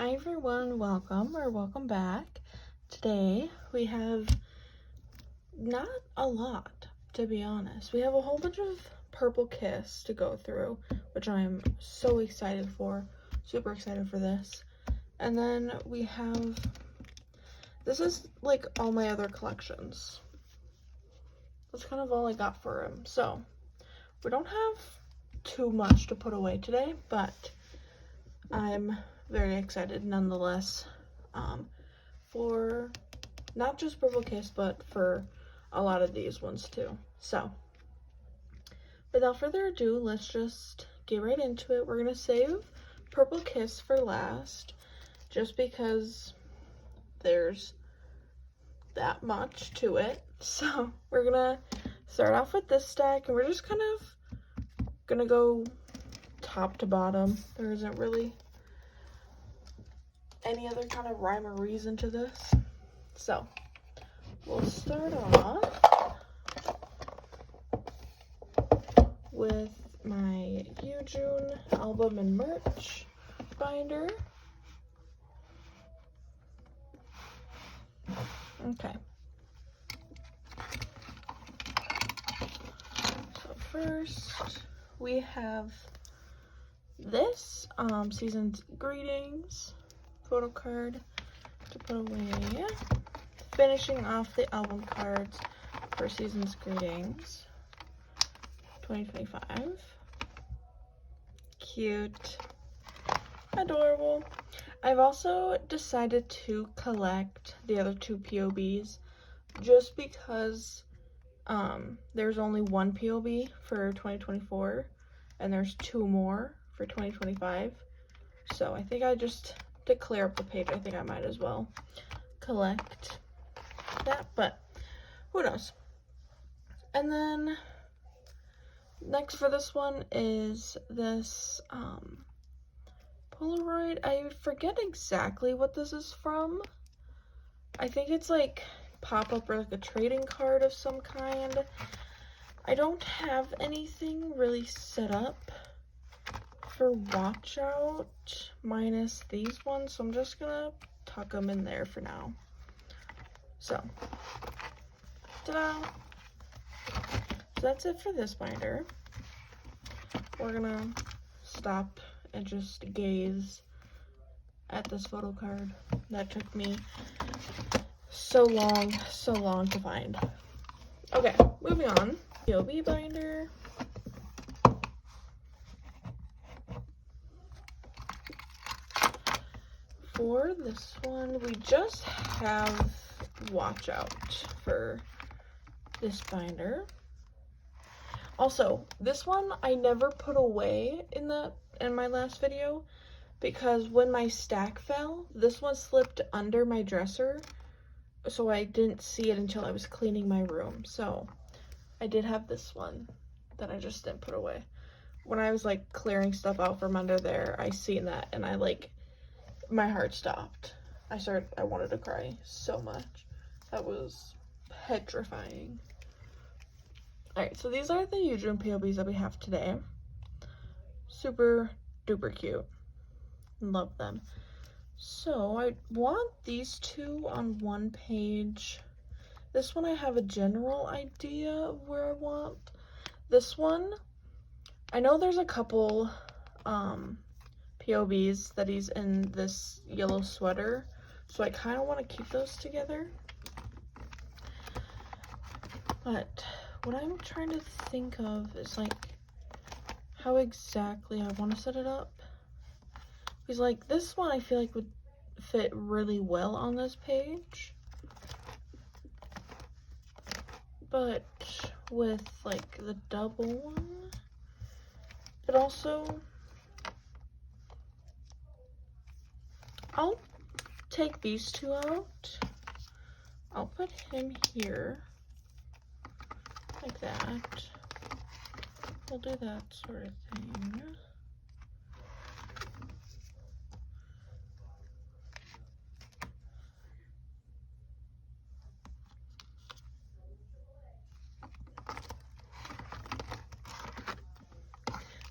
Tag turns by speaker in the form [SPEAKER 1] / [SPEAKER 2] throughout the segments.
[SPEAKER 1] Hi everyone, welcome back. Today we have not a lot, to be honest. We have a whole bunch of Purple Kiss to go through, which I'm so excited for, super excited for this. And then we have, this is like all my other collections. That's kind of all I got for him. So we don't have too much to put away today, but I'm very excited nonetheless for not just Purple Kiss, but for a lot of these ones too. So without further ado, let's just get right into it. We're gonna save Purple Kiss for last, just because there's that much to it. So we're gonna start off with this stack, and we're just kind of gonna go top to bottom. There isn't really any other kind of rhyme or reason to this. So we'll start off with my Yujun album and merch binder. Okay. So first we have this Season's Greetings photo card to put away, finishing off the album cards for Season's Greetings 2025. Cute, adorable. I've also decided to collect the other two POBs just because there's only one POB for 2024 and there's two more for 2025. So I think I just, to clear up the page, I think I might as well collect that, but who knows. And then next for this one is this Polaroid. I forget exactly what this is from. I think it's like pop-up or like a trading card of some kind. I don't have anything really set up for watch out minus these ones, so I'm just gonna tuck them in there for now. So ta-da! So that's it for this binder. We're gonna stop and just gaze at this photo card that took me so long to find. Okay, moving on. POB binder. For this one, we just have watch out for this binder. Also, this one I never put away in my last video because when my stack fell, this one slipped under my dresser, so I didn't see it until I was cleaning my room. So I did have this one that I just didn't put away. When I was like clearing stuff out from under there, I seen that and I like, my heart stopped. I wanted to cry so much. That was petrifying. Alright, so these are the Yujun POBs that we have today. Super duper cute. Love them. So I want these two on one page. This one I have a general idea of where I want. This one, I know there's a couple POBs that he's in this yellow sweater, so I kind of want to keep those together. But what I'm trying to think of is like how exactly I want to set it up. Because like this one I feel like would fit really well on this page, but with like the double one, but also I'll take these two out. I'll put him here like that. We'll do that sort of thing.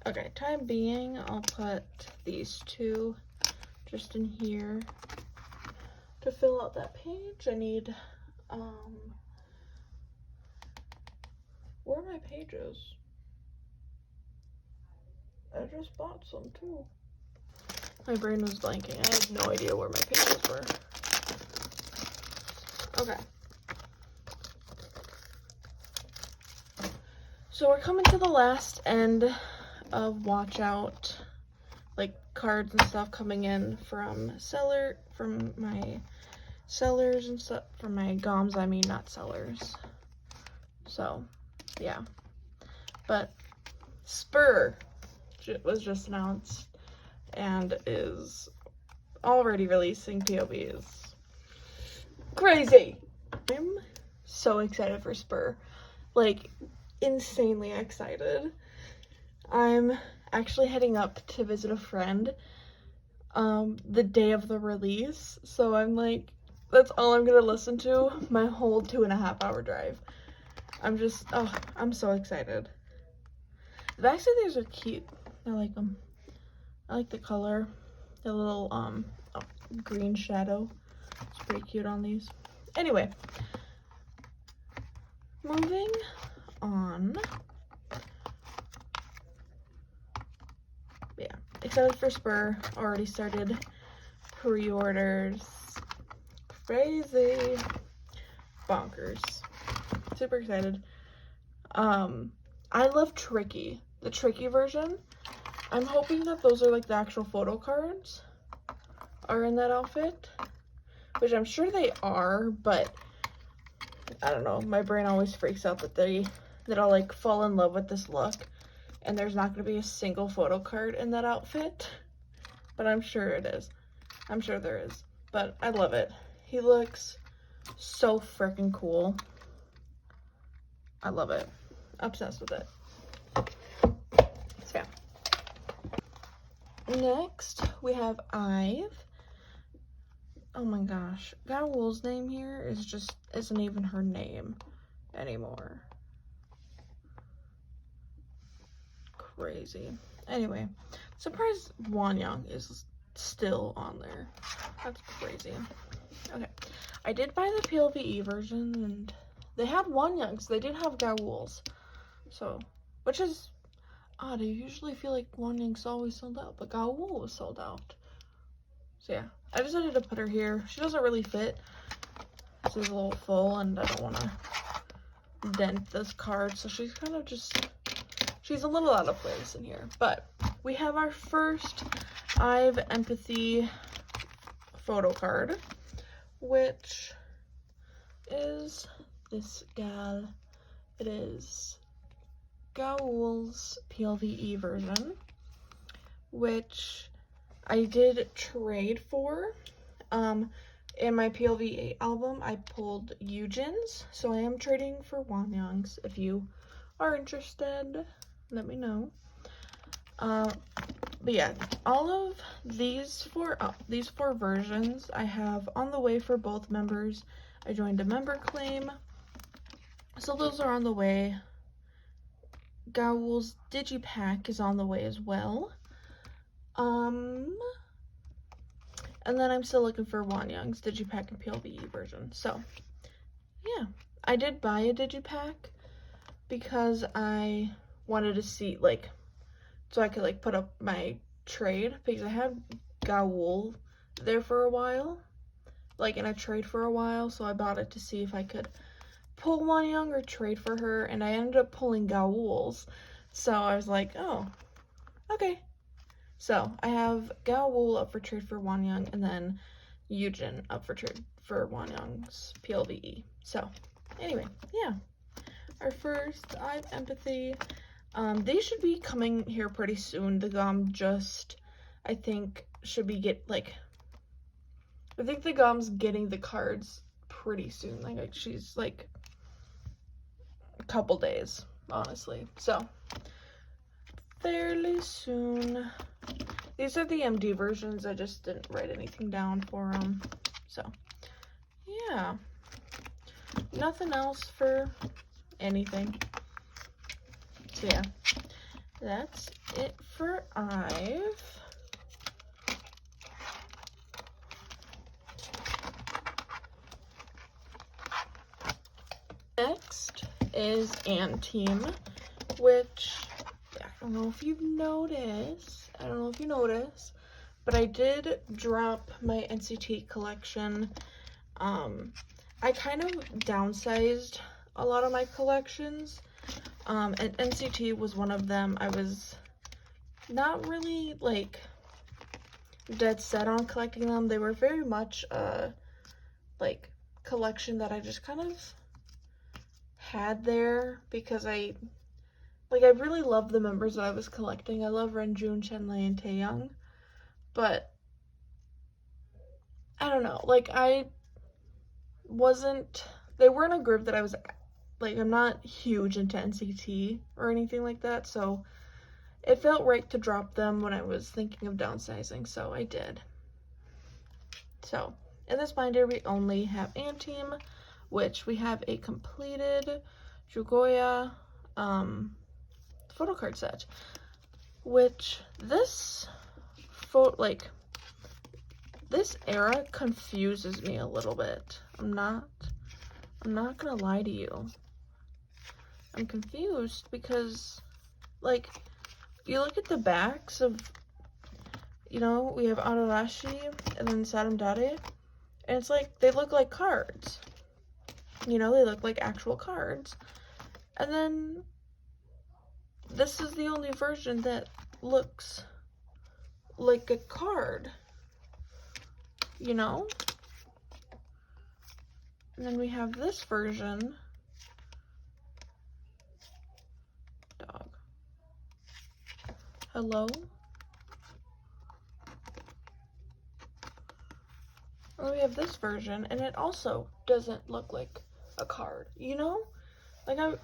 [SPEAKER 1] Okay, time being, I'll put these two just in here. To fill out that page, I need, where are my pages? I just bought some too. My brain was blanking. I had no idea where my pages were. Okay. So we're coming to the last end of Watch Out, like cards and stuff coming in from my sellers and stuff, from my goms, I mean, not sellers. So, yeah. But Spur was just announced and is already releasing POVs. Crazy! I'm so excited for Spur. Like, insanely excited. I'm actually heading up to visit a friend the day of the release, so I'm like, that's all I'm gonna listen to my whole 2.5-hour drive. I'm just, oh, I'm so excited. The backs of these are cute. I like them. I like the color, the little green shadow. It's pretty cute on these. Anyway, moving on. Yeah, excited for Spur. Already started pre-orders. Crazy. Bonkers. Super excited. I love Tricky. The Tricky version. I'm hoping that those are like the actual photo cards are in that outfit, which I'm sure they are, but I don't know. My brain always freaks out that I'll like fall in love with this look and there's not going to be a single photo card in that outfit, but I'm sure it is. I'm sure there is, but I love it. He looks so freaking cool. I love it. Obsessed with it. So yeah. Next, we have Ive. Oh my gosh. Gaoul's name here isn't even her name anymore. Crazy. Anyway, surprised Wanyang is still on there. That's crazy. Okay. I did buy the PLVE version, and they had Wanyangs. They didn't have Gaoul's. So, which is odd. I usually feel like Wanyang's always sold out, but Gaoul was sold out. So yeah, I decided to put her here. She doesn't really fit. This is a little full, and I don't want to dent this card, so she's kind of just, she's a little out of place in here. But we have our first Ive Empathy photo card, which is this gal. It is Gaoul's PLVE version, which I did trade for. In my PLVE album, I pulled Yujins, so I am trading for Wanyangs. If you are interested, let me know. But yeah, all of these four versions I have on the way for both members. I joined a member claim, so those are on the way. Gaoul's Digipack is on the way as well. And then I'm still looking for Wanyang's Digipack and PLVE version. So, yeah. I did buy a Digipack because I wanted to see, like, so I could, like, put up my trade. Because I had Gaoul there for a while. Like, in a trade for a while. So I bought it to see if I could pull Wanyang or trade for her. And I ended up pulling Gaoul's. So I was like, oh, okay. So, I have Gaoul up for trade for Wanyang, and then Yujin up for trade for Wanyang's PLVE. So, anyway, yeah. Our first Ive Empathy. These should be coming here pretty soon. The gom just, I think, should be I think the gom's getting the cards pretty soon. Like she's, like, a couple days, honestly. So, fairly soon. These are the MD versions. I just didn't write anything down for them. So, yeah. Nothing else for anything. So, yeah. That's it for Ive. is Team, which I don't know if you've noticed. But I did drop my NCT collection. I kind of downsized a lot of my collections, and NCT was one of them. I was not really like dead set on collecting them. They were very much like collection that I just kind of had there because I really love the members that I was collecting. I love Renjun, Chenle, and Taeyoung, but I don't know, like they weren't a group that I was like, I'm not huge into NCT or anything like that, so it felt right to drop them when I was thinking of downsizing, so I did. So in this binder, we only have Team, which we have a completed Jugoya photo card set, which this era confuses me a little bit. I'm not gonna lie to you. I'm confused because, like, if you look at the backs of, you know, we have Ararashi and then Saramdare, and it's like, they look like cards. You know, they look like actual cards. And then this is the only version that looks like a card, you know? And then we have this version. Dog. Hello? And we have this version, and it also doesn't look like a card, you know? Like, I'm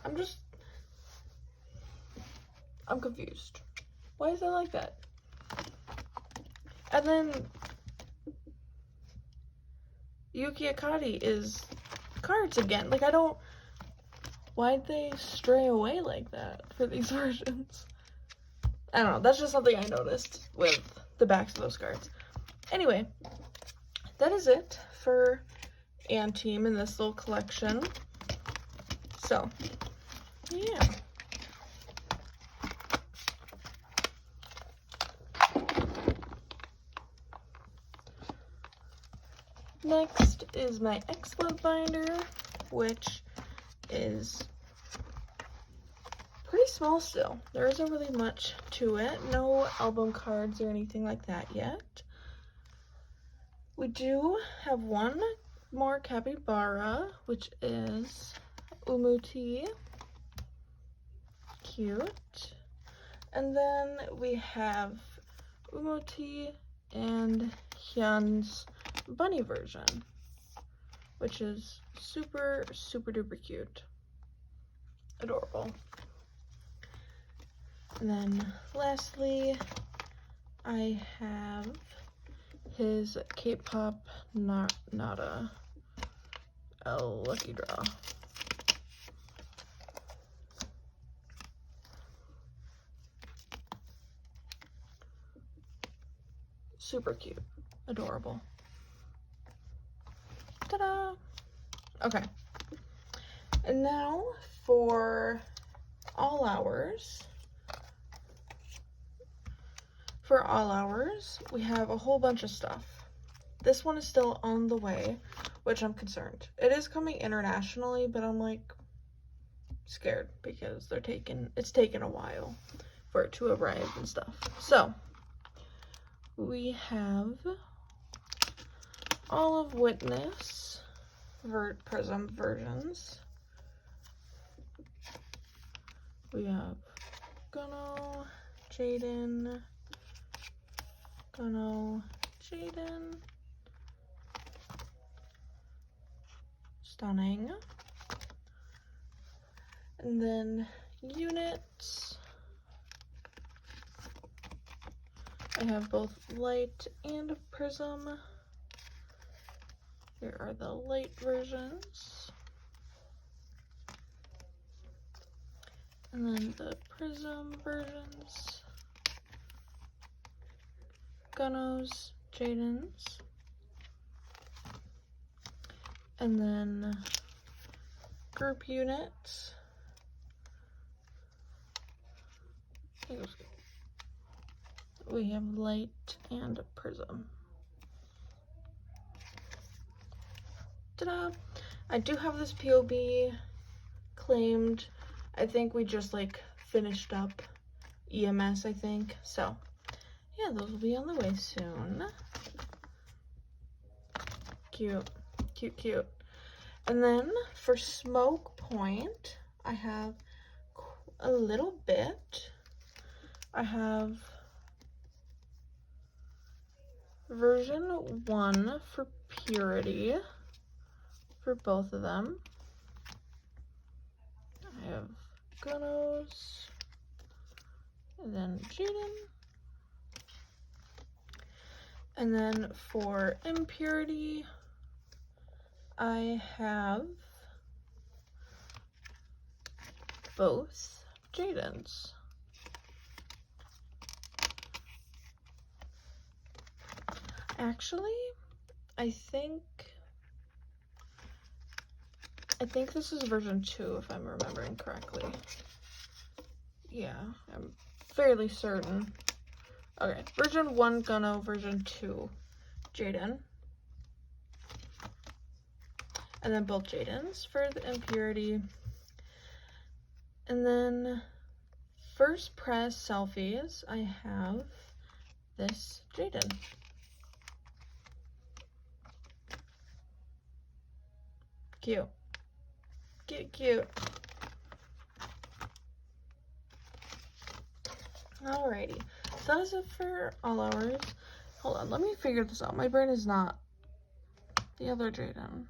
[SPEAKER 1] confused. Why is it like that? And then Yuki Akari is cards again. Like, why'd they stray away like that for these versions? I don't know. That's just something I noticed with the backs of those cards. Anyway, that is it for Team in this little collection. So, yeah. Next is my xlov binder, which is pretty small still. There isn't really much to it. No album cards or anything like that yet. We do have one more capybara, which is Umuti. Cute. And then we have Umuti and Hyun's bunny version, which is super, super duper cute. Adorable. And then lastly, I have his K-pop Nada Lucky Draw. Super cute. Adorable. Ta-da! Okay. And now for all hours. For all hours, we have a whole bunch of stuff. This one is still on the way, which I'm concerned. It is coming internationally, but I'm like scared because it's taken a while for it to arrive and stuff. So we have all of Witness Prism versions. We have Gono, Jaden, Stunning. And then units. I have both light and prism. Here are the light versions. And then the prism versions. Gunos, Jaden's. And then group units. We have light and prism. Ta-da! I do have this POB claimed. I think we just like finished up EMS, I think. So yeah, those will be on the way soon. Cute, cute, cute. And then for smoke point, I have a little bit. I have version 1 for purity for both of them. I have Gonos, and then Jaden. And then for impurity, I have both Jadens. Actually, I think this is version 2, if I'm remembering correctly. Yeah, I'm fairly certain. Okay, version 1 Gunno, version 2 Jaden. And then both Jadens for the impurity. And then first press selfies, I have this Jaden. Cute. Cute, cute. Alrighty. So that is it for all hours. Hold on, let me figure this out. My brain is not the other Jaden.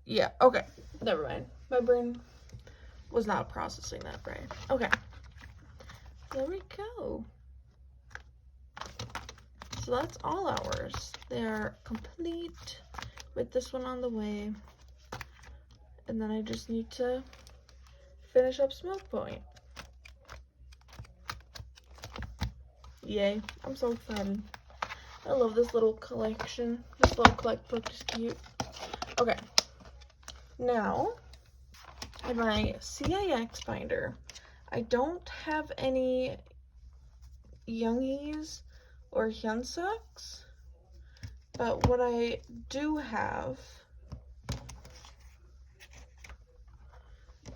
[SPEAKER 1] Yeah, okay. Never mind. My brain was not processing that right. Okay. There we go. So that's all hours. They are complete with this one on the way. And then I just need to finish up smoke point. Yay, I'm so excited. I love this little collection. This little collect book is cute. Okay, now in my CIX binder, I don't have any Youngies or Hyunsuks, but what I do have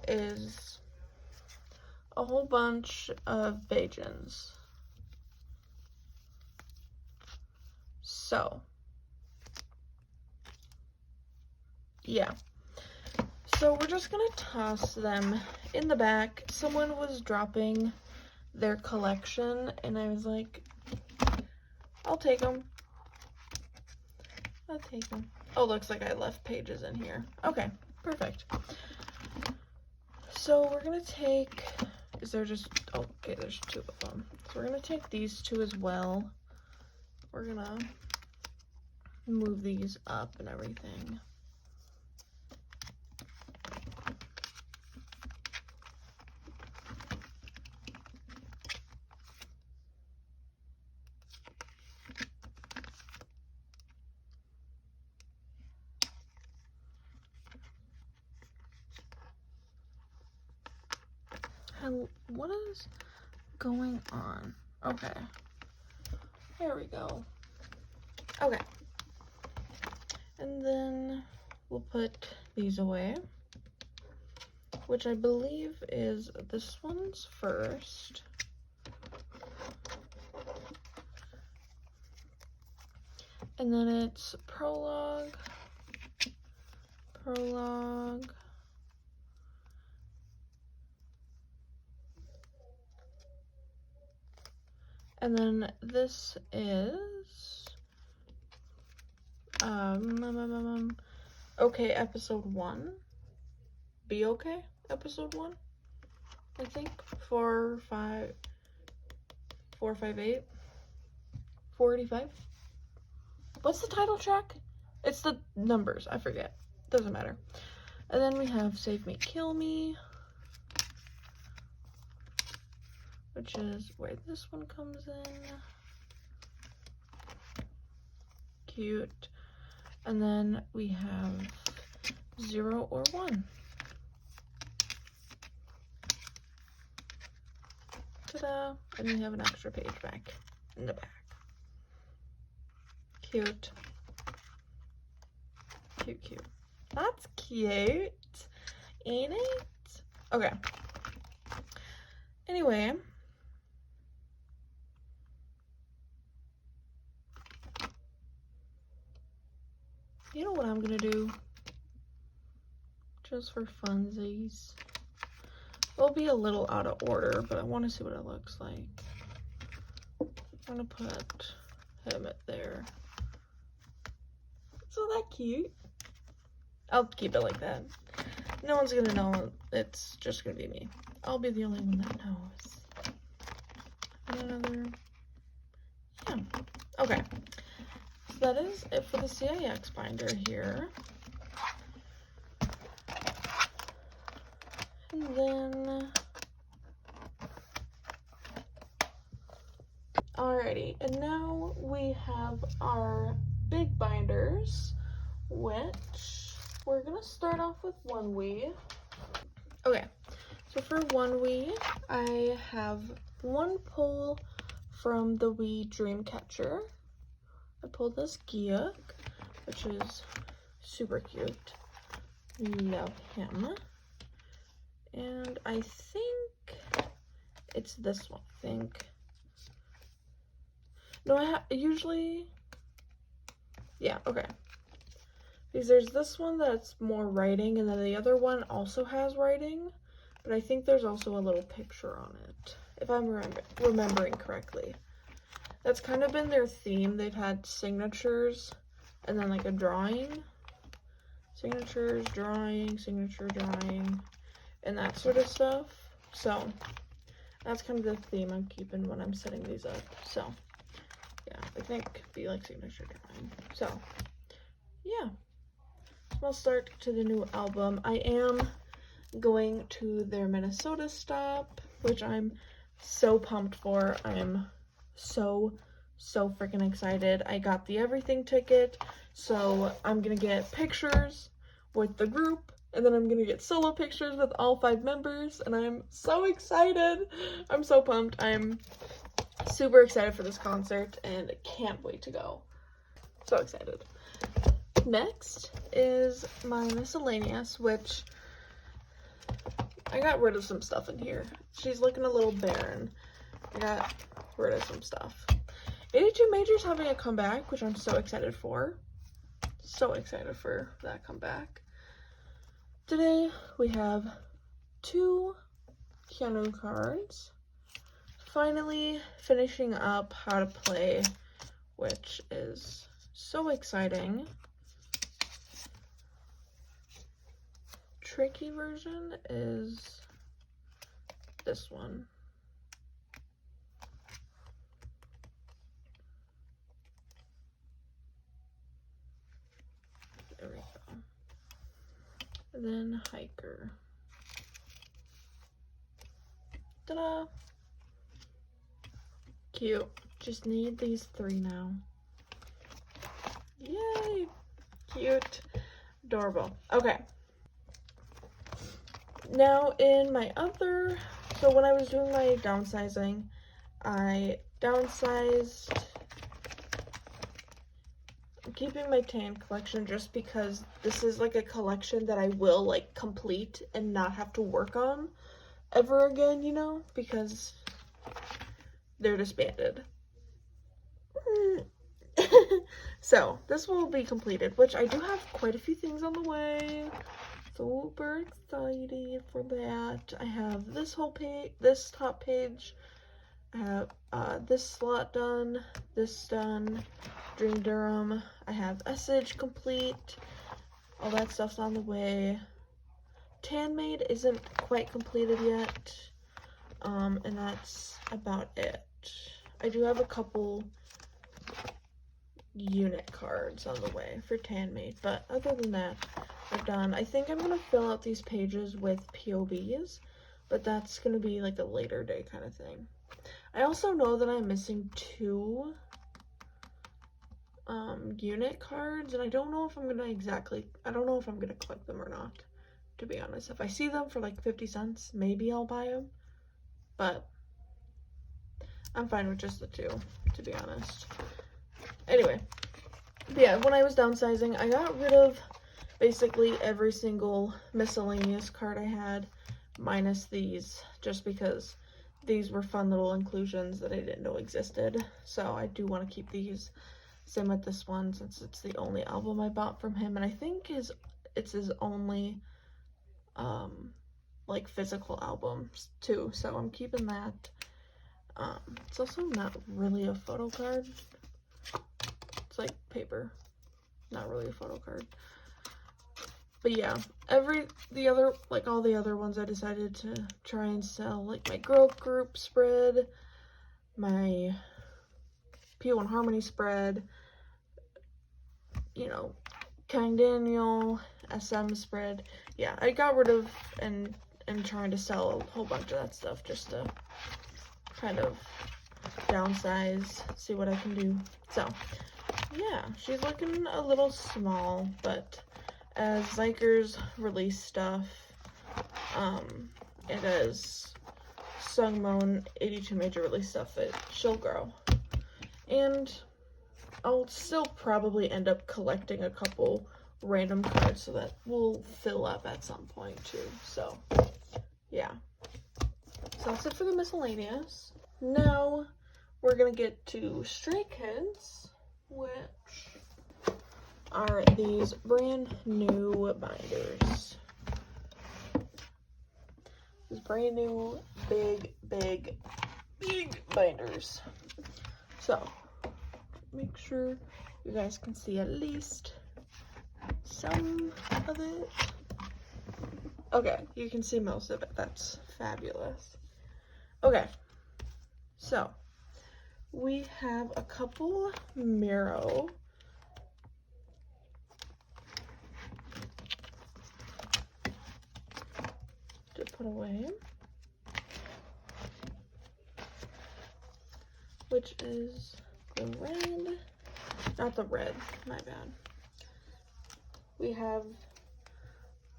[SPEAKER 1] is a whole bunch of Beijins. So, yeah. So we're just gonna toss them in the back. Someone was dropping their collection and I was like, I'll take them. I'll take them. Oh, looks like I left pages in here. Okay, perfect. So we're gonna take, is there just, oh, okay, there's 2 of them. So we're gonna take these 2 as well. We're gonna move these up and everything. What is going on? Okay. There we go. Okay. And then we'll put these away, which I believe is this one's first. And then it's prologue, prologue, and then this is okay, episode 1. Be okay, episode 1. I think 4, 5, 4, 5, 8, 485. What's the title track? It's the numbers. I forget. Doesn't matter. And then we have Save Me, Kill Me, which is where this one comes in. Cute. And then we have 0 or 1. Ta-da! And we have an extra page back in the back. Cute. Cute, cute. That's cute, ain't it? Okay. Anyway. You know what I'm gonna do? Just for funsies. It'll be a little out of order, but I want to see what it looks like. I'm gonna put him at there. Isn't that cute? I'll keep it like that. No one's gonna know. It's just gonna be me. I'll be the only one that knows. And another. Yeah. Okay. So that is it for the CIX binder here. And then, alrighty, and now we have our big binders, which we're gonna start off with onewe. Okay, so for onewe, I have one pull from the Wee Dreamcatcher. I pulled this Gyuk, which is super cute. Love him. And I think it's this one, I think. No, I usually, yeah, okay. Because there's this one that's more writing, and then the other one also has writing, but I think there's also a little picture on it, if I'm remembering correctly. That's kind of been their theme. They've had signatures, and then like a drawing. Signatures, drawing, signature, drawing, and that sort of stuff. So that's kind of the theme I'm keeping when I'm setting these up. So yeah, I think be like signature drawing. So yeah, small start to the new album. I am going to their Minnesota stop, which I'm so pumped for. I'm so freaking excited. I got the everything ticket, so I'm gonna get pictures with the group, and then I'm gonna get solo pictures with all 5 members, and I'm so excited. I'm so pumped. I'm super excited for this concert and can't wait to go. So excited. Next is my miscellaneous, which I got rid of some stuff in here. She's looking a little barren. I got rid of some stuff. 82 Major's having a comeback, which I'm so excited for. So excited for that comeback. Today we have 2 Keanu cards. Finally finishing up how to play, which is so exciting. Tricky version is this one. There we go. And then hiker. Ta-da! Cute. Just need these 3 now. Yay! Cute. Adorable. Okay. Now in my other, so when I was doing my downsizing, I downsized. I'm keeping my tan collection just because this is like a collection that I will like complete and not have to work on ever again, you know, because they're disbanded. So this will be completed, which I do have quite a few things on the way. Super excited for that. I have this whole page, this top page. I have this slot done, this done, Dream Durham. I have Essage complete. All that stuff's on the way. Tanmade isn't quite completed yet. And that's about it. I do have a couple unit cards on the way for Tanmade, but other than that, I've done. I think I'm gonna fill out these pages with POVs, but that's gonna be like a later day kind of thing. I also know that I'm missing 2 unit cards, and I don't know if I'm gonna collect them or not, to be honest. If I see them for like 50 cents, maybe I'll buy them, but I'm fine with just the 2, to be honest. Anyway, yeah, when I was downsizing, I got rid of basically every single miscellaneous card I had, minus these, just because these were fun little inclusions that I didn't know existed. So I do want to keep these. Same with this one, since it's the only album I bought from him, and I think it's his only like physical albums too, so I'm keeping that. It's also not really a photo card. It's like paper, not really a photo card. But yeah, all the other ones I decided to try and sell, like my girl group spread, my P1 Harmony spread, you know, Kang Daniel, SM spread. Yeah, I got rid of and trying to sell a whole bunch of that stuff just to kind of downsize, see what I can do. So yeah, she's looking a little small, but as Xikers release stuff, and as Sungmoon 82 Major release stuff, she'll grow. And I'll still probably end up collecting a couple random cards, so that will fill up at some point too. So yeah, so that's it for the miscellaneous. Now we're gonna get to Stray Kids, which are these brand new binders. These brand new big binders. So make sure you guys can see at least some of it. Okay, you can see most of it. That's fabulous. Okay, so we have a couple Miro to put away, which is the red, not the red, my bad. We have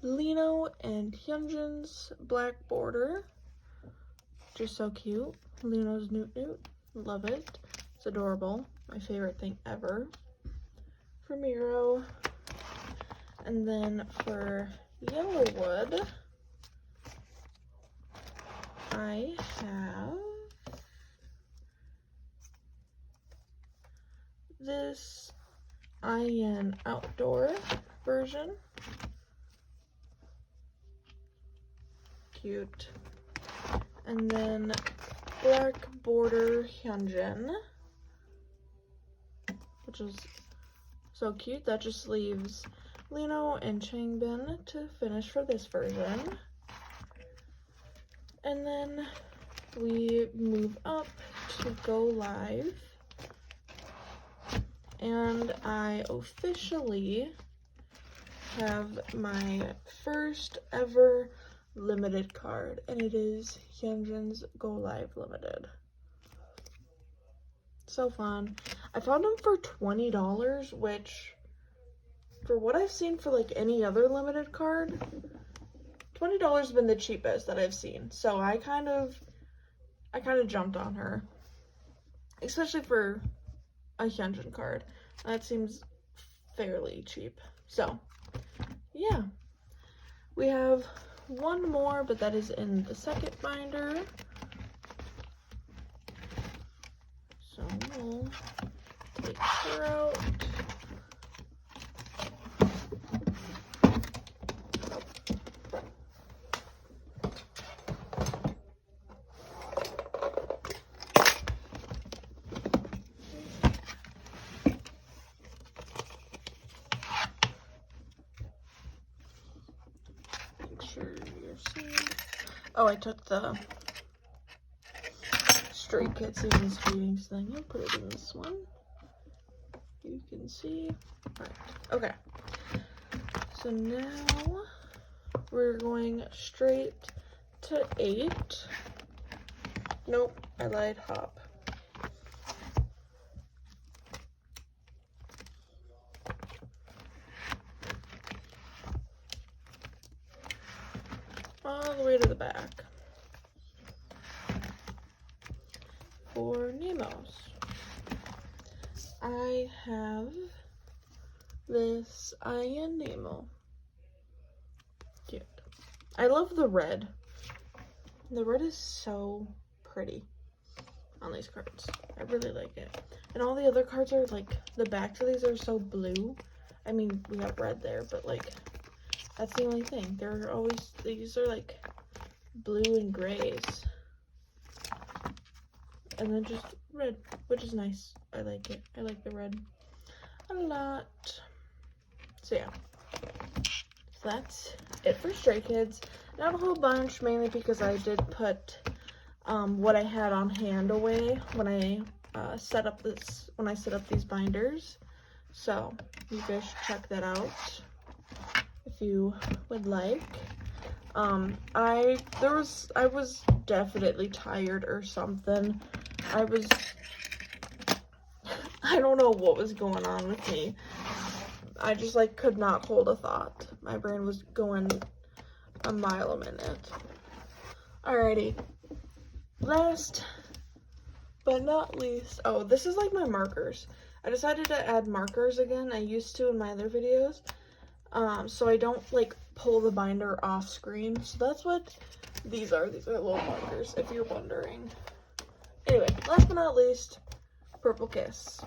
[SPEAKER 1] Lino and Hyunjin's black border, which is so cute. Lino's Newt Newt, love it. It's adorable. My favorite thing ever for Miro. And then for Yellowwood, I have this IN outdoor version. Cute. And then black border Hyunjin, which is so cute. That just leaves Lino and Changbin to finish for this version. And then we move up to Go Live. And I officially have my first ever limited card, and it is Hyunjin's Go Live Limited. So fun. I found them for $20, which for what I've seen for like any other limited card, $20 has been the cheapest that I've seen. So I kind of jumped on her, especially for a Hyunjin card. That seems fairly cheap. So yeah, we have one more, but that is in the second binder. So we'll take her out. Oh, I took the Stray Kids Seasons Greetings thing and put it in this one. You can see. Right. Okay. So now we're going straight to 8. Nope, I lied. Hop. All the way to the back. 4, Nemos. I have this I Am Nemo. Cute. I love the red. The red is so pretty on these cards. I really like it. And all the other cards are like, the backs of these are so blue. I mean, we have red there, but like, that's the only thing. They're always, these are like blue and grays. And then just red, which is nice. I like it. I like the red a lot. So yeah. So that's it for Stray Kids. Not a whole bunch, mainly because I did put what I had on hand away when I set up these binders. So you guys should check that out if you would like. I was definitely tired or something. I don't know what was going on with me. I just like could not hold a thought. My brain was going a mile a minute. Alrighty. Last but not least, oh, this is like my markers. I decided to add markers again. I used to in my other videos. So I don't like pull the binder off screen. So that's what these are. These are little markers, if you're wondering. Anyway, last but not least, Purple Kiss,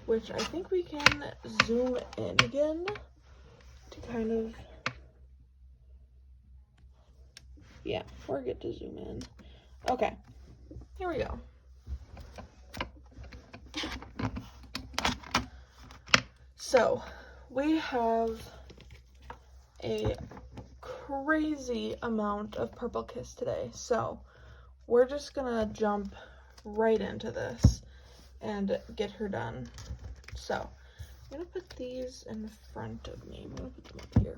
[SPEAKER 1] which I think we can zoom in again to kind of, yeah, forget to zoom in. Okay, here we go. So, we have a crazy amount of Purple Kiss today, so we're just gonna jump right into this and get her done. So, I'm gonna put these in front of me. I'm gonna put them up here.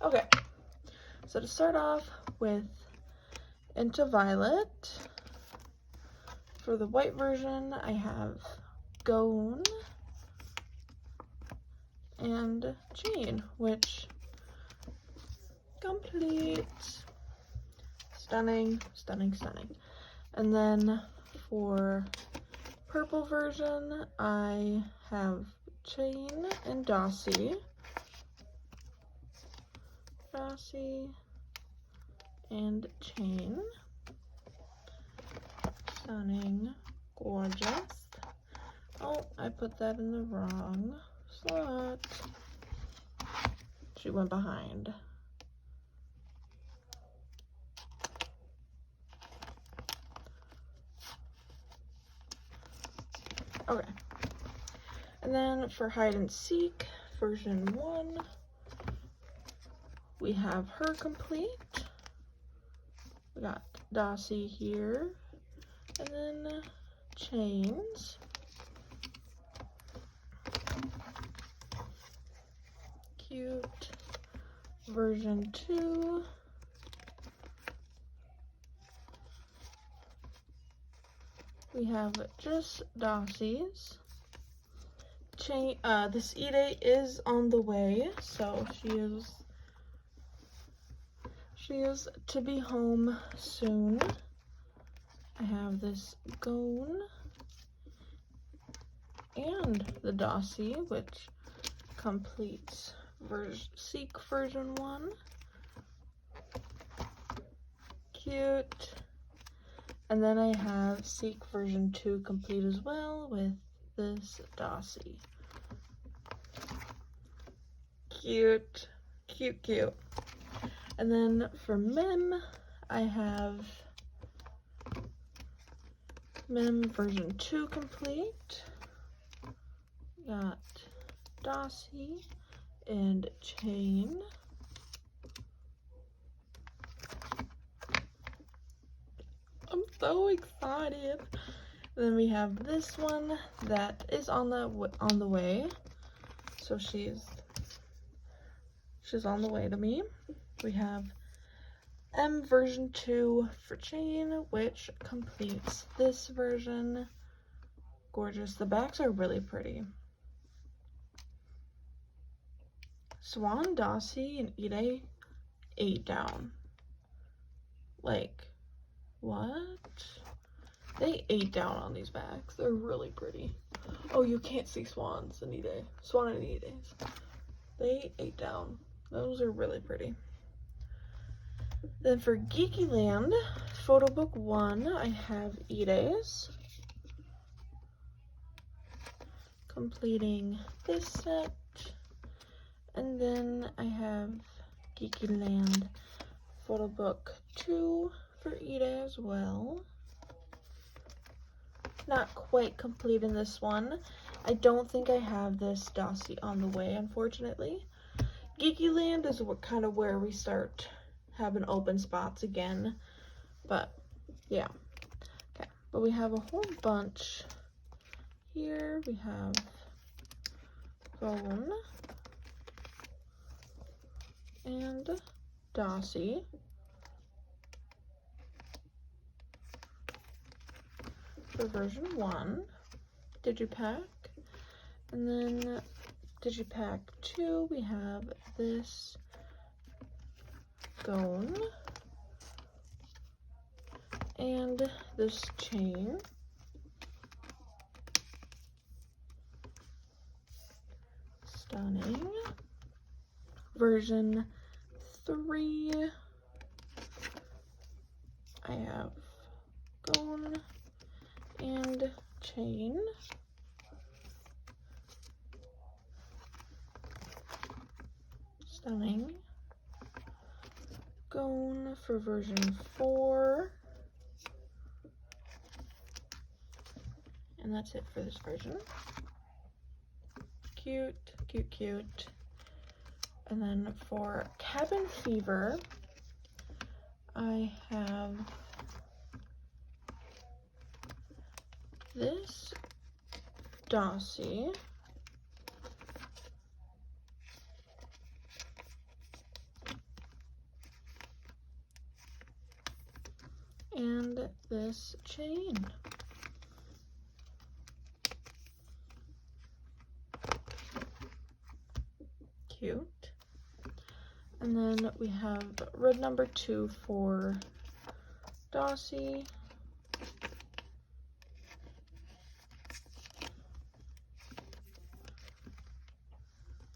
[SPEAKER 1] Okay, so to start off with Into Violet. For the white version, I have Gone and Chain, which complete. Stunning, stunning, stunning. And then for purple version, I have Chain and Dossie. Dossie and Chain. Stunning, gorgeous. Oh, I put that in the wrong slot. She went behind. Okay. And then for Hide and Seek, version 1, we have her complete. We got Dossie here. And then Chains. Cute. Version 2. We have just Dossie's. Chain. This E-Day is on the way, so she is to be home soon. I have this Gone and the Dossie, which completes Seek version 1. Cute. And then I have Seek version 2 complete as well with this Dossie. Cute. Cute, cute. And then for Mem, I have Mem version 2 complete. Got Dossie and Chain. I'm so excited. Then we have this one that is on the way. So she's on the way to me. We have M version 2 for Chain, which completes this version. Gorgeous. The backs are really pretty. Swan, Dossie, and E-Day 8 down. Like, what? They ate down on these bags. They're really pretty. Oh, you can't see swans in Ide. Swan and Ide's. They ate down. Those are really pretty. Then for Geeky Land, photo book 1, I have Ide's. Completing this set. And then I have Geeky Land photo book 2 for Ide as well. Not quite complete in this one. I don't think I have this Dossie on the way, unfortunately. Geeky Land is kind of where we start having open spots again. But, yeah. Okay, but we have a whole bunch here. We have Bone and Dossie. For version 1, Digipack, and then Digipack 2, we have this Gone and this chain. Stunning. Version 3, I have Gone and chain. Stunning. Gone for version 4. And that's it for this version. Cute, cute, cute. And then for Cabin Fever, I have this Dossie. And this chain. Cute. And then we have red number 2 for Dossie.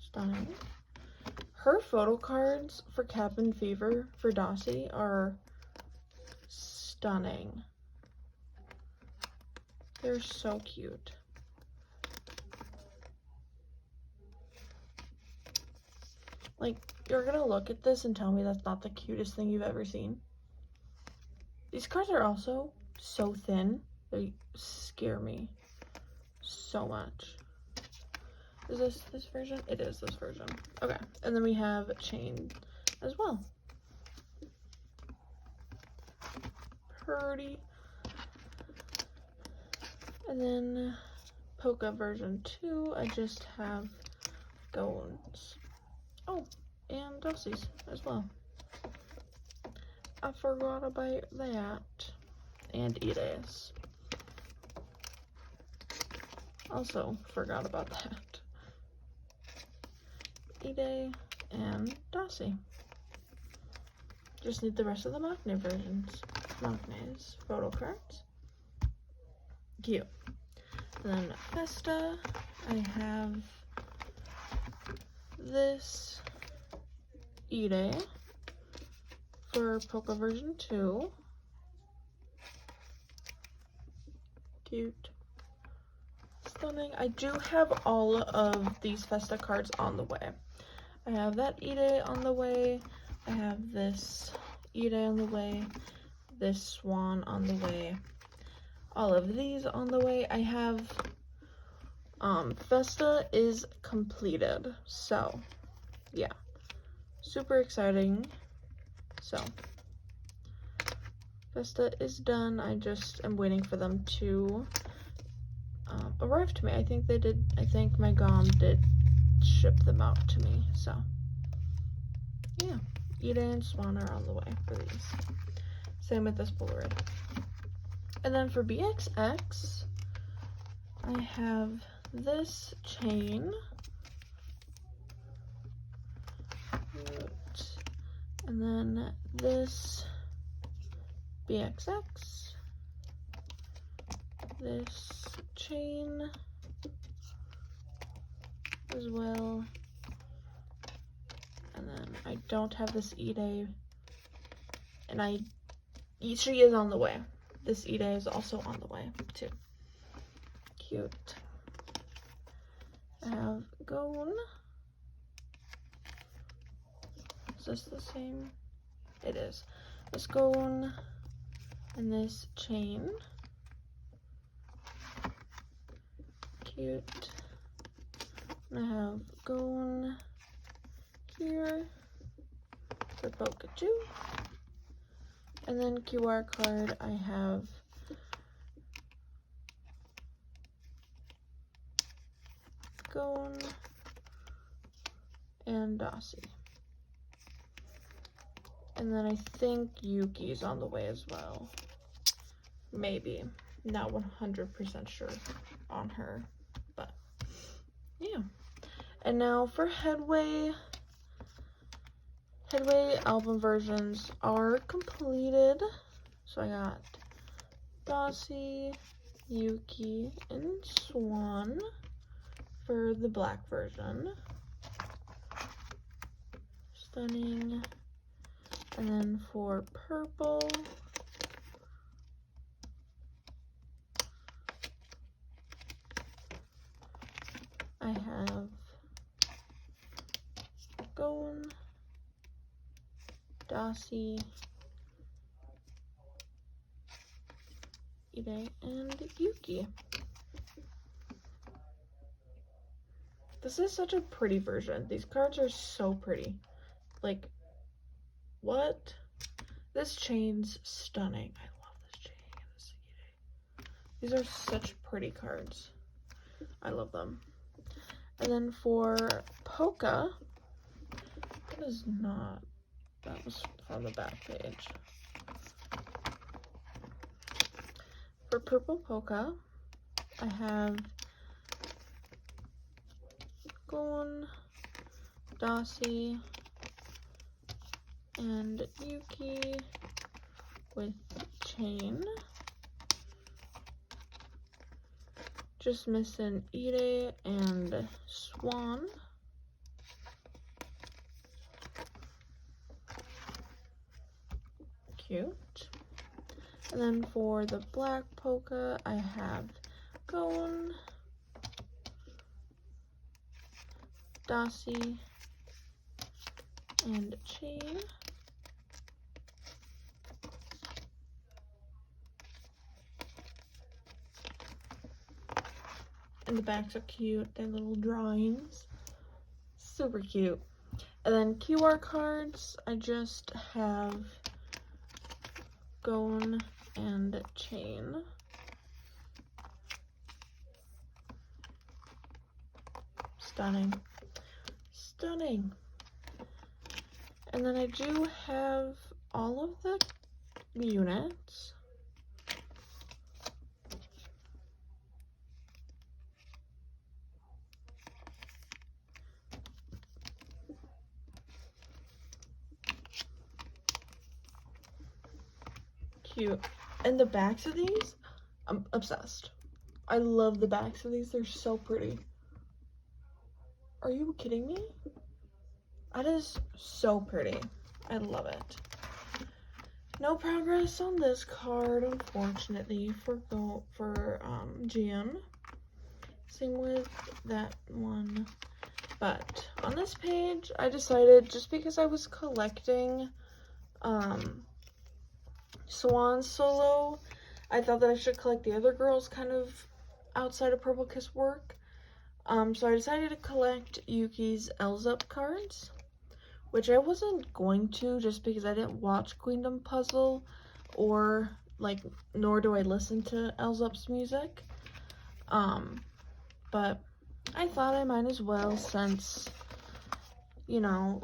[SPEAKER 1] Stunning. Her photo cards for Cabin Fever for Dossie are stunning. They're so cute. Like, you're gonna look at this and tell me that's not the cutest thing you've ever seen. These cards are also so thin. They scare me so much. Is this version? It is this version. Okay, and then we have chain as well. Pretty. And then Polka version 2, I just have Gones. Oh, and Dossies as well. I forgot about that. And Ide's. Also forgot about that. Ide and Dossie. Just need the rest of the Maknae versions. Maknae's photo cards. Cute. And then Festa, I have this Ide for Polka version 2. Cute. Stunning. I do have all of these Festa cards on the way. I have that Ide on the way. I have this Ide on the way. This Swan on the way. All of these on the way. I have Festa is completed, so yeah, super exciting. So Festa is done. I just am waiting for them to arrive to me. I think my GOM did ship them out to me, so yeah, Ide and Swan are on the way for these. Same with this Polaroid. And then for BXX, I have this chain. And then this BXX. this chain as well. And then I don't have this Ide, and she is on the way. This Ide is also on the way too. Cute. I have Gone. Is this the same? It is. This Gone and this chain. Cute. And I have Gone here for Pikachu. And then QR card, I have Gone and Dossie. And then I think Yuki's on the way as well. Maybe. Not 100% sure on her. But, yeah. And now for Headway. Headway album versions are completed. So I got Dossie, Yuki, and Swan for the black version. Stunning. And then for purple, I have Gone, Dossie, Ide, and Yuki. This is such a pretty version. These cards are so pretty. Like, what? This chain's stunning. I love this chain and this Ide. These are such pretty cards. I love them. And then for Polka, that is not, that was on the back page. For Purple Polka, I have Gone, Dossie, and Yuki with chain. Just missing Ide and Swan. Cute. And then for the black polka, I have Gone, Dossie, and chain. And the backs are cute. They're little drawings. Super cute. And then QR cards, I just have Gone and chain. Stunning. Stunning. And then I do have all of the units. Cute. And the backs of these, I'm obsessed. I love the backs of these. They're so pretty. Are you kidding me? That is so pretty. I love it. No progress on this card, unfortunately, for Gian. Same with that one. But on this page, I decided, just because I was collecting Swan solo, I thought that I should collect the other girls kind of outside of Purple Kiss work. So I decided to collect Yuki's Elzup cards, which I wasn't going to just because I didn't watch Queendom Puzzle or nor do I listen to Elzup's music. But I thought I might as well, since, you know,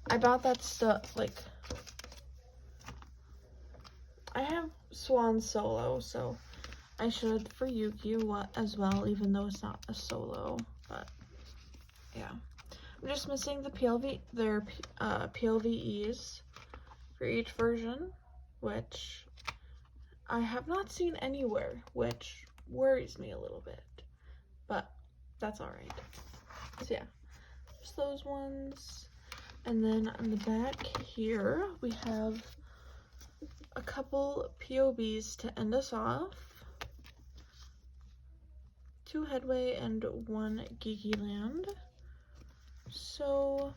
[SPEAKER 1] I bought that stuff, I have Swan solo, so I should for Yuki as well, even though it's not a solo. But yeah, I'm just missing the PLVEs for each version, which I have not seen anywhere, which worries me a little bit, but that's all right. So yeah, just those ones. And then on the back here, we have a couple POBs to end us off. 2 Headway and 1 Geeky Land. So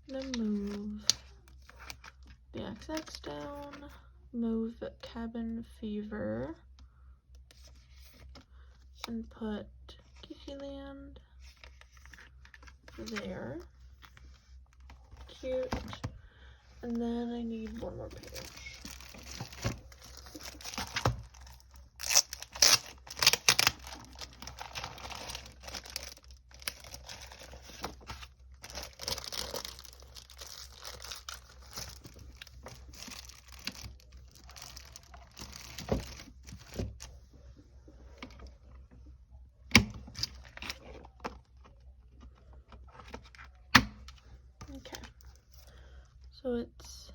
[SPEAKER 1] I'm gonna move the XX down, move Cabin Fever, and put Geeky Land there. Cute. And then I need one more page. Okay, so it's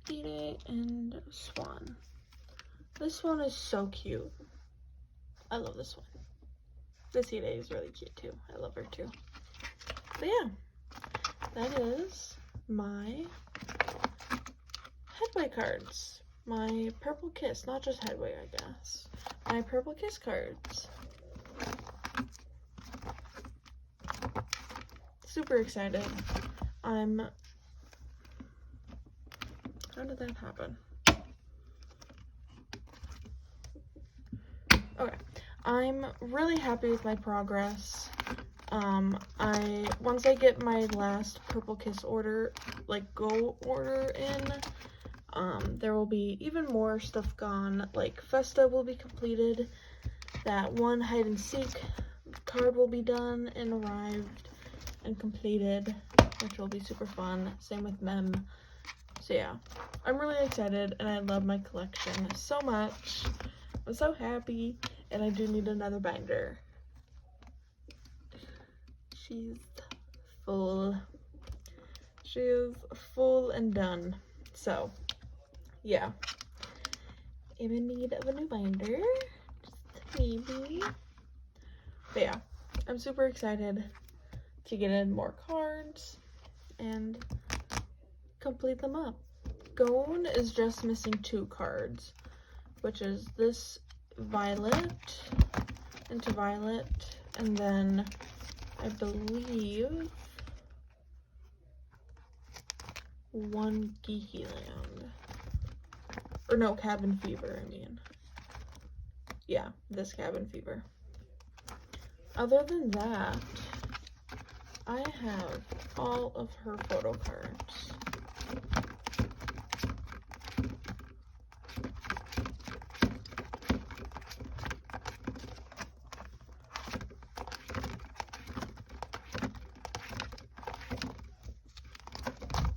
[SPEAKER 1] Ide and Swan. This one is so cute. I love this one. This Ide is really cute too. I love her too. But yeah, that is my Headway cards. My Purple Kiss, not just Headway, I guess. My Purple Kiss cards. Super excited. How did that happen? Okay, I'm really happy with my progress. Once I get my last Purple Kiss order, like go order in, there will be even more stuff gone. Like Festa will be completed. That one hide and seek card will be done and arrived and completed, which will be super fun. Same with Mem. So yeah, I'm really excited and I love my collection so much. I'm so happy, and I do need another binder. She's full. She is full and done. So yeah, I'm in need of a new binder, just maybe. But yeah, I'm super excited to get in more cards and complete them up. Gone is just missing 2 cards, which is this Violet into Violet, and then I believe 1 Geeky Land. Or no, Cabin Fever, I mean. Yeah, this Cabin Fever. Other than that, I have all of her photo cards.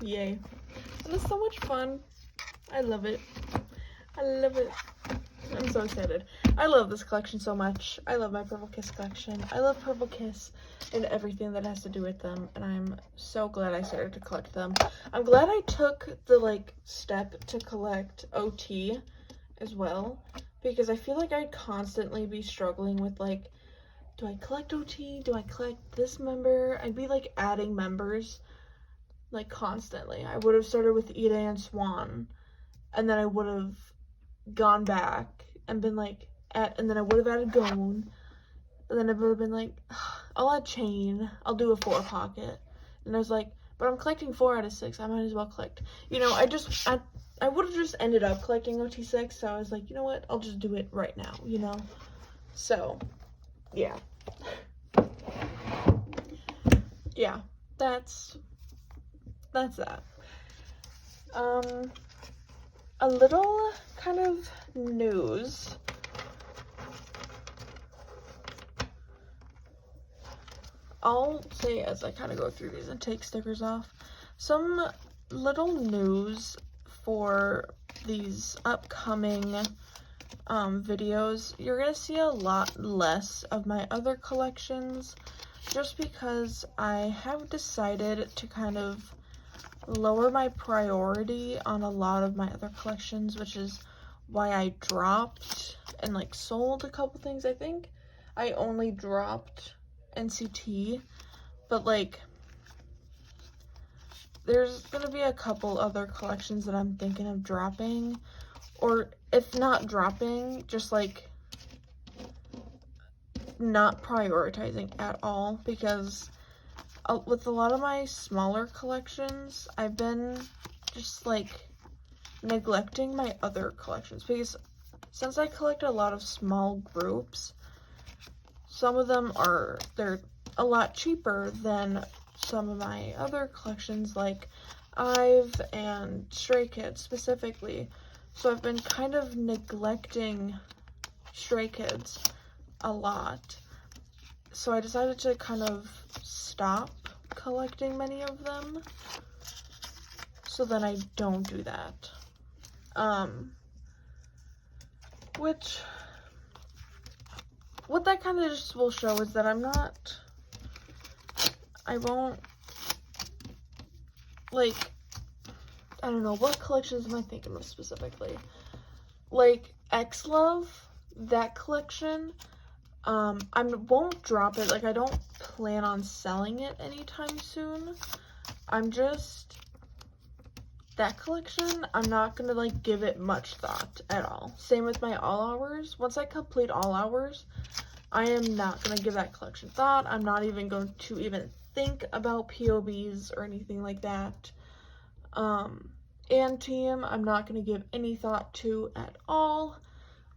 [SPEAKER 1] Yay. And it's so much fun. I love it. I love it. I'm so excited. I love this collection so much. I love my Purple Kiss collection. I love Purple Kiss and everything that has to do with them, and I'm so glad I started to collect them. I'm glad I took the step to collect OT as well, because I feel like I'd constantly be struggling with do I collect OT? Do I collect this member? I'd be adding members constantly. I would have started with Ide and Swan, and then I would have gone back and been and then I would have added Gone, and then I would have been I'll add Chain, I'll do a 4 pocket, and I was but I'm collecting 4 out of 6, I might as well collect, I would have just ended up collecting OT6, so I was you know what, I'll just do it right now, so yeah. Yeah, that's that. A little kind of news. I'll say as I kind of go through these and take stickers off. Some little news for these upcoming videos. You're gonna see a lot less of my other collections, just because I have decided to kind of lower my priority on a lot of my other collections, which is why I dropped and like sold a couple things. I think I only dropped NCT, but like there's gonna be a couple other collections that I'm thinking of dropping, or if not dropping, just like not prioritizing at all, because with a lot of my smaller collections, I've been just like neglecting my other collections, because since I collect a lot of small groups, some of them they're a lot cheaper than some of my other collections, like I've and Stray Kids specifically. So I've been kind of neglecting Stray Kids a lot. So I decided to kind of stop collecting many of them so that I don't do that. Which, what that kind of just will show is that I won't, like, I don't know, what collections am I thinking of specifically? Like, xlov, that collection, I won't drop it. Like, I don't plan on selling it anytime soon. That collection, I'm not gonna, like, give it much thought at all. Same with my all hours. Once I complete all hours, I am not gonna give that collection thought. I'm not even going to even think about POBs or anything like that. And team, I'm not gonna give any thought to at all.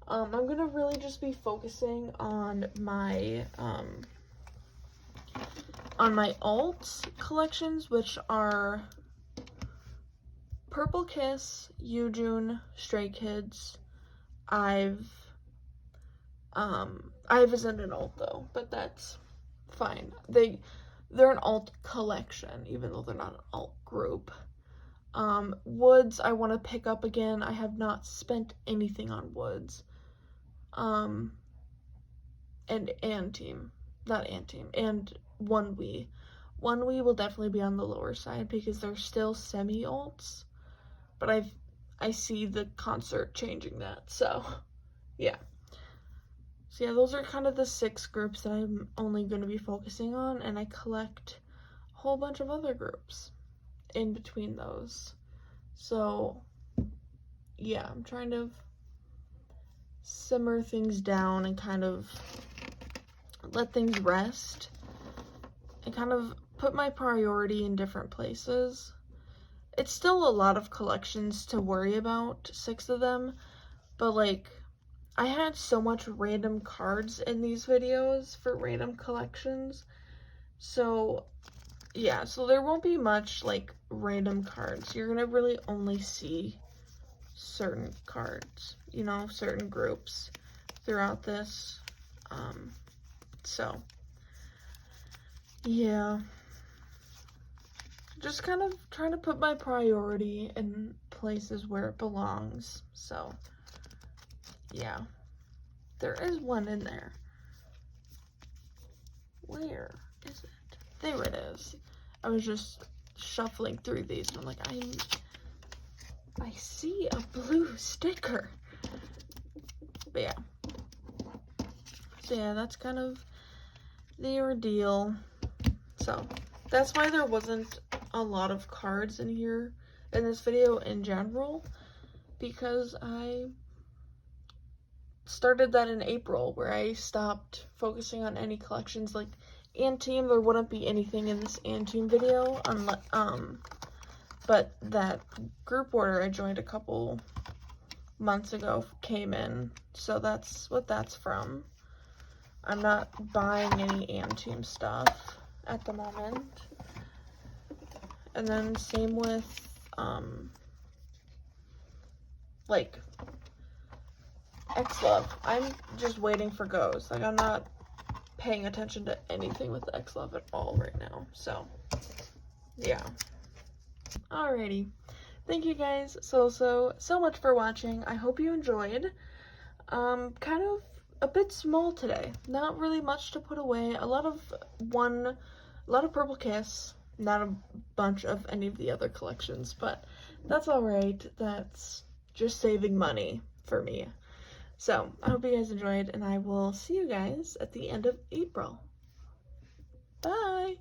[SPEAKER 1] I'm gonna really just be focusing on my alt collections, which are Purple Kiss, Yujun, Stray Kids. I've isn't an alt though, but that's fine. They're an alt collection, even though they're not an alt group. Woods, I want to pick up again. I have not spent anything on Woods. And team, not and team, and onewe. Onewe will definitely be on the lower side because they're still semi-alts, but I see the concert changing that, so yeah. So yeah, those are kind of the 6 groups that I'm only going to be focusing on, and I collect a whole bunch of other groups in between those. So yeah, I'm trying to simmer things down and kind of let things rest and kind of put my priority in different places. It's still a lot of collections to worry about, 6 of them, but like I had so much random cards in these videos for random collections, so yeah, so there won't be much like random cards. You're gonna really only see certain cards, you know, certain groups throughout this. So yeah, just kind of trying to put my priority in places where it belongs. So yeah, there is one in there. Where is it? There it is. I was just shuffling through these and I'm like, I see a blue sticker. But yeah. So yeah, that's kind of the ordeal. So that's why there wasn't a lot of cards in here in this video in general, because I started that in April, where I stopped focusing on any collections. Like Anteam, there wouldn't be anything in this Anteam video unless but that group order I joined a couple months ago came in, so that's what that's from. I'm not buying any Anteam stuff at the moment. And then same with like xlov. I'm just waiting for goes. Like, I'm not paying attention to anything with xlov at all right now. So yeah. Alrighty. Thank you guys so much for watching. I hope you enjoyed. Kind of a bit small today. Not really much to put away. A lot of Purple Kiss. not a bunch of any of the other collections, but that's alright. That's just saving money for me. So, I hope you guys enjoyed, and I will see you guys at the end of April. Bye!